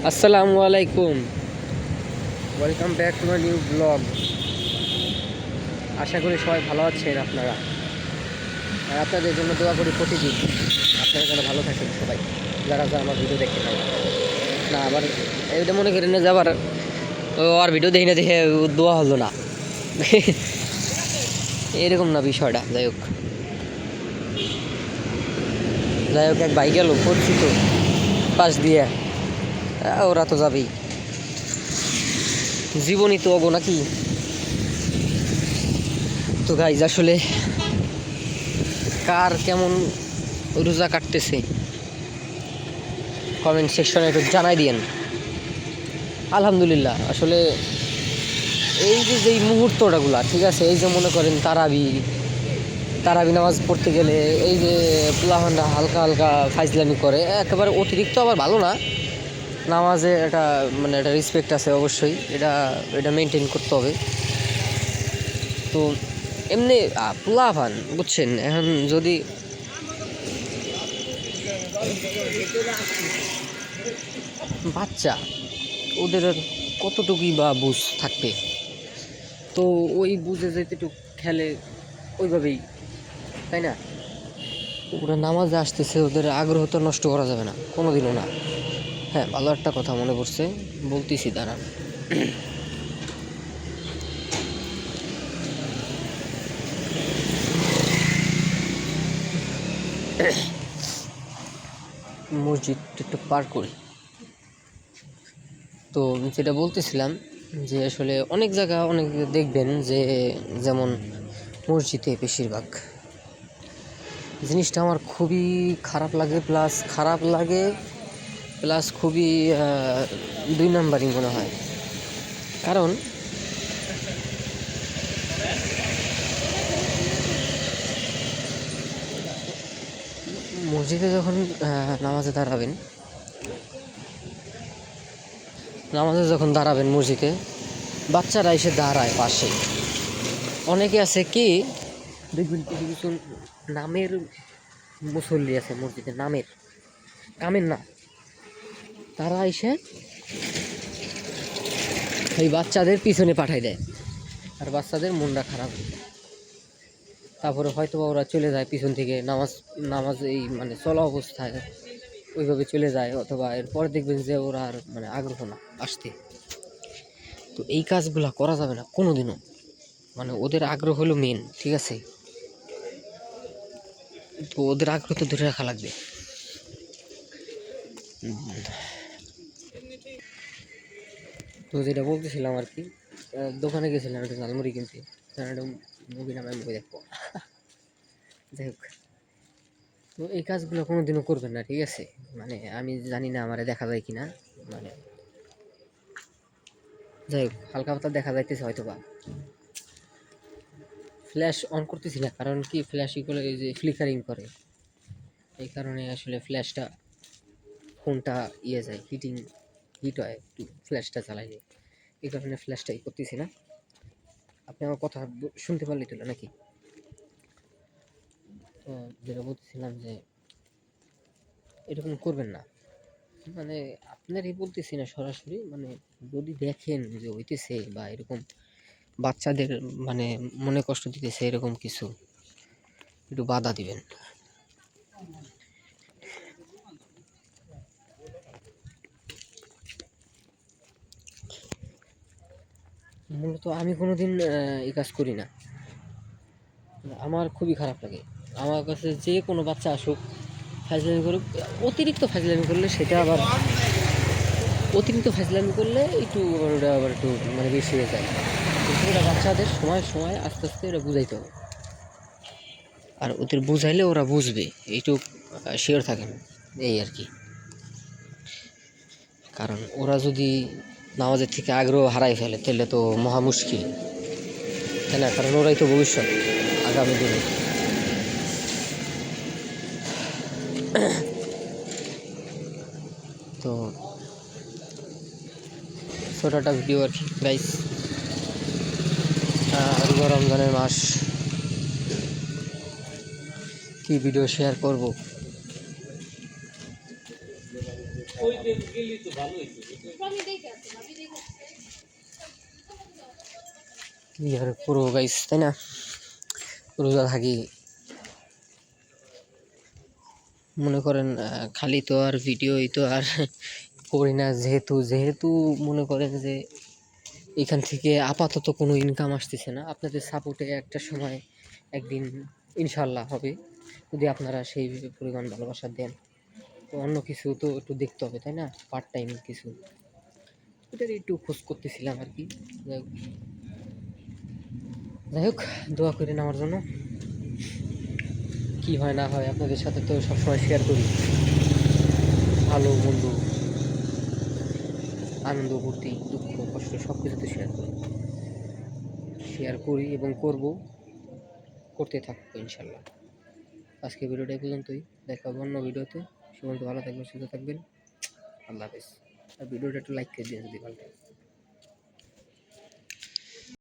আসসালামু আলাইকুম, welcome back to my new blog. আশা করি সবাই ভালো আছেন আপনারা, আর আপনাদের জন্য দোয়া করি প্রতিদিন আপনারা যেন ভালো থাকেন সবাই, যারা যারা আমার ভিডিও দেখতে পান না। আবার এটা মনে করেন না যে আবার আর ভিডিও দেখি না দেখে দোয়া হলো না, এরকম না বিষয়টা। যাই হোক এক ভাই গেল পরিচিত পাশ দিয়ে, ওরা তো যাবেই, জীবনই তো অগো নাকি। তো গাইজ আসলে কার কেমন রোজা কাটতেছে কমেন্ট সেকশনে একটু জানাই দিয়েন। আলহামদুলিল্লাহ, আসলে এই যে যেই মুহূর্তটাগুলা ঠিক আছে, এই যে মনে করেন তারাবি নামাজ পড়তে গেলে এই যে পোলাহানরা হালকা হালকা ফাইজলামি করে, একেবারে অতিরিক্ত আবার ভালো না। নামাজে একটা মানে একটা রেসপেক্ট আছে, অবশ্যই এটা মেনটেন করতে হবে। তো এমনি পোলাহান বুঝছেন, এখন যদি বাচ্চা ওদের আর কতটুকুই বা বুঝ থাকবে, তো ওই বুঝে যেতে একটু খেলে ওইভাবেই, তাই না? ওরা নামাজে আসতেছে, ওদের আগ্রহ তো নষ্ট করা যাবে না কোনোদিনও না। হ্যাঁ, ভালো একটা কথা মনে পড়ছে, বলতেছি দাঁড়ান। মসজিদ একটু পার করি, তো যেটা বলতেছিলাম যে আসলে অনেক জায়গা অনেক দেখবেন যে যেমন মসজিদে বেশিরভাগ জিনিসটা আমার খুবই খারাপ লাগে, প্লাস খুবই 2 নাম্বারই মনে হয়। কারণ মসজিদে যখন নামাজে দাঁড়াবেন মসজিদে, বাচ্চারা এসে দাঁড়ায় পাশে। অনেকে আছে কি দেখবেন, কিছু কিছু নামের মুসল্লি আছে মসজিদে, কামের না, তারা এসে এই বাচ্চাদের পিছনে পাঠায় দেয়, আর বাচ্চাদের মনটা খারাপ হয়ে যায়। তারপরে হয়তো ওরা চলে যায় পিছন থেকে, নামাজ এই মানে চলা অবস্থায় ওইভাবে চলে যায়, অথবা এরপর দেখবেন যে ওরা আর মানে আগ্রহ না আসতে। তো এই কাজগুলা করা যাবে না কোনোদিনও, মানে ওদের আগ্রহ হলো মেন, ঠিক আছে? তো ওদের আগ্রহ তো ধরে রাখা লাগবে। তো যেটা বলতেছিলাম আর কি, দোকানে গেছিলাম একটা ঝালমুড়ি কিনতে, একটা মুভি নামে মুভি দেখবো। যাই হোক, তো এই কাজগুলো কোনোদিনও করবেন না, ঠিক আছে? মানে আমি জানি না আমারে দেখা যায় কিনা, মানে যাই হোক হালকা পাতলা দেখা যাইতেছে হয়তো বা। ফ্ল্যাশ অন করতেছি না, কারণ কি ফ্ল্যাশগুলো এই যে ফ্লিকারিং করে, এই কারণে আসলে ফোনটা যায়, হিট হয় একটু ফ্ল্যাশটা চালাইলে, এই কারণে ফ্ল্যাশটাই করতেছি না। আপনি আমার কথা শুনতে পারলেই তো নাকি? তো যেটা বলতেছিলাম যে এরকম করবেন না, মানে আপনারই বলতেছি না সরাসরি, মানে যদি দেখেন যে হইতেছে বা এরকম বাচ্চাদের মানে মনে কষ্ট দিতেছে এরকম কিছু, একটু বাধা দিবেন। মূলত আমি কোনোদিন এই কাজ করি না, আমার খুবই খারাপ লাগে। আমার কাছে যে কোনো বাচ্চা আসুক, ফাজলামি করুক, অতিরিক্ত ফাজলামি করলে একটু ওটা আবার একটু মানে বেশি হয়ে যায়। কিন্তু ওরা বাচ্চাদের সময় সময় আস্তে আস্তে ওরা বুঝাইতে হবে, আর ওদের বুঝাইলে ওরা বুঝবে, এইটুক শিওর থাকেন, এই আর কি। কারণ ওরা যদি নামাজের থেকে আগ্রহ হারাই ফেলে তাহলে তো মহা মুশকিল, তাই না? কারণ ওরাই তো ভবিষ্যৎ আগামী দিনে। তো ছোট একটা ভিডিও আর কি গাইস, রমজানের মাস, কি ভিডিও শেয়ার করব। কি আর করবো গাইস, তাই না? রোজা থাকি, মনে করেন খালি তো আর ভিডিওই তো আর করি না, যেহেতু যেহেতু মনে করেন যে এখান থেকে আপাতত কোনো ইনকাম আসতেছে না। আপনাদের সাপোর্টে একটা সময় একদিন ইনশাল্লাহ হবে, যদি আপনারা সেই পরিমাণ ভালোবাসা দেন। তো অন্য কিছু তো একটু দেখতে হবে, তাই না? পার্ট টাইম কিছু, এটার একটু খোঁজ করতেছিলাম আর কি। যাই হোক, দোয়া করেন আমার জন্য। কি হয় না হয় আপনাদের সাথে তো সবসময় শেয়ার করি, ভালো মন্দ, আনন্দ ফুর্তি দুঃখ কষ্ট সব কিছু তো শেয়ার করি এবং করব, করতে থাকবো ইনশাল্লাহ। আজকে ভিডিওটা এই পর্যন্তই, দেখা হবে অন্য ভিডিওতে। সে পর্যন্ত ভালো থাকবেন, সুস্থ থাকবেন। আল্লাহ হাফেজ। আর ভিডিওটা একটু লাইক করে দিন যদি ভালো লাগে।